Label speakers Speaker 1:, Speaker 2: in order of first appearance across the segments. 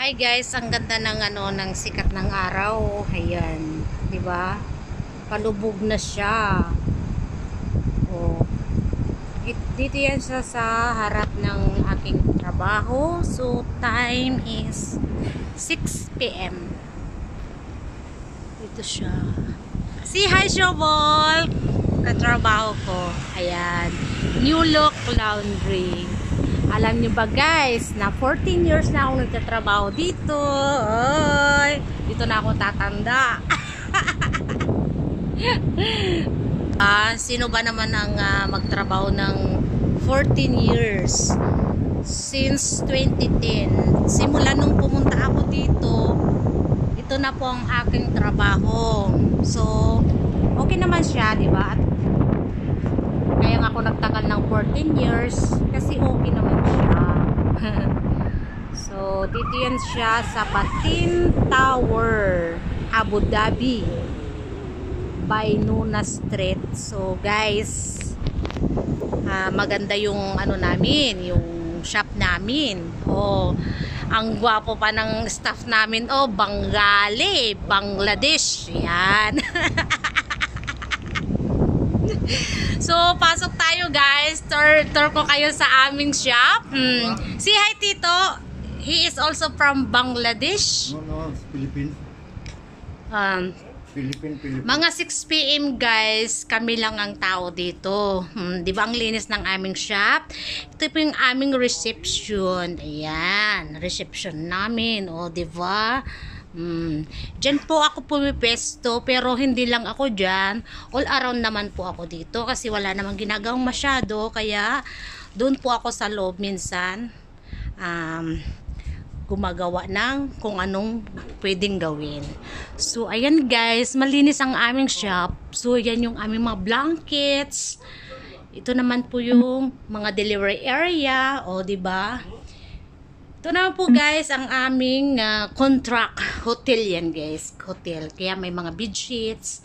Speaker 1: Hi guys, ang ganda ng ng sikat ng araw. Ayan, 'di ba? Palubog na siya. Oh. Dito yan siya sa harap ng aking trabaho. So time is 6 PM. Dito siya. Say hi, Showball! Katrabaho ko. Ayan. New Look Laundry. Alam nyo ba guys, na 14 years na akong nagtatrabaho dito. Oy, dito na ako tatanda. Sino ba naman ang magtrabaho ng 14 years? Since 2010. Simula nung pumunta ako dito, ito na po ang aking trabaho. So, okay naman siya, di ba? Kaya nga ako nagtagal ng 14 years kasi okay naman siya. So, dito yan siya sa Batin Tower, Abu Dhabi, by Nuna Street. So, guys, maganda yung namin, yung shop namin. Oh, ang gwapo pa ng staff namin. Oh, Bengali, Bangladesh. Yan. So, pasok tayo guys. Tour ko kayo sa aming shop. Say hi, Tito. He is also from Bangladesh.
Speaker 2: No, Philippines. Philippines.
Speaker 1: Mga 6 PM guys, kami lang ang tao dito. Di ba ang linis ng aming shop? Ito po yung aming reception. Ayan, reception namin. O, di ba? Diyan po ako pumipesto, pero hindi lang ako dyan, all around naman po ako dito kasi wala namang ginagawang masyado, kaya doon po ako sa loob minsan gumagawa ng kung anong pwedeng gawin. So ayan guys, malinis ang aming shop. So yan yung aming mga blankets. Ito naman po yung mga delivery area, o di ba? Ito naman po guys ang aming contract hotel yan guys, hotel. Kaya may mga bed sheets.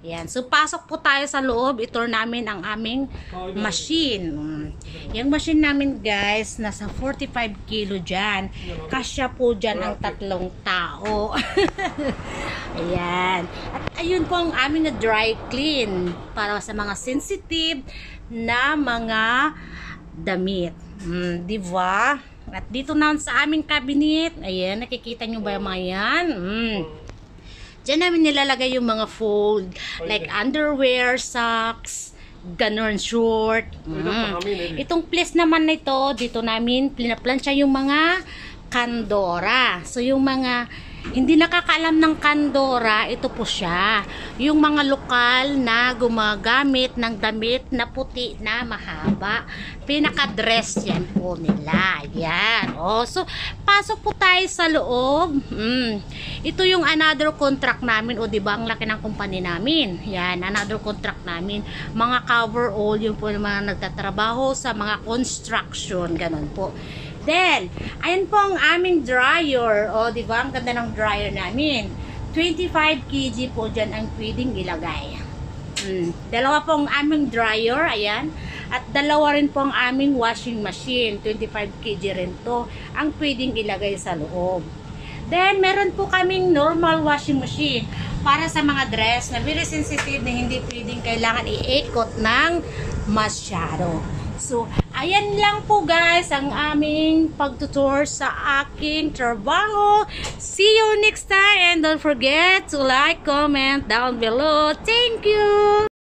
Speaker 1: Yan. So pasok po tayo sa loob, i-tour namin ang aming machine. Yung machine namin guys, nasa 45 kilo dyan. Kasya po dyan ang 3 tao. Ayan. At ayun po ang aming dry clean para sa mga sensitive na mga damit. Diba? At dito na sa aming cabinet, ayan, nakikita nyo ba yung mga yan? Diyan namin nilalagay yung mga fold, like underwear, socks, ganon, short. Itong place naman na ito, dito namin pinaplansya yung mga kandora. So yung mga hindi nakakaalam ng kandora, ito po siya. Yung mga lokal na gumagamit ng damit na puti na mahaba. Pinaka-dress yan po nila. Yan. Oh, so, pasok po tayo sa loob. Ito yung another contract namin. O, diba, ang laki ng company namin. Yan, another contract namin. Mga coverall, yung po yung mga nagtatrabaho sa mga construction. Ganon po. Then, ayan po ang aming dryer. O, di ba? Ang ganda ng dryer namin. 25 kg po dyan ang pwedeng ilagay. Dalawa po ang aming dryer. Ayan. At dalawa rin po ang aming washing machine. 25 kg rin to ang pwedeng ilagay sa loob. Then, meron po kaming normal washing machine para sa mga dress na very sensitive na hindi pwedeng kailangan i-ikot ng masyado. So, ayan lang po guys ang aming pagtutour sa aking trabaho. See you next time and don't forget to like, comment down below. Thank you!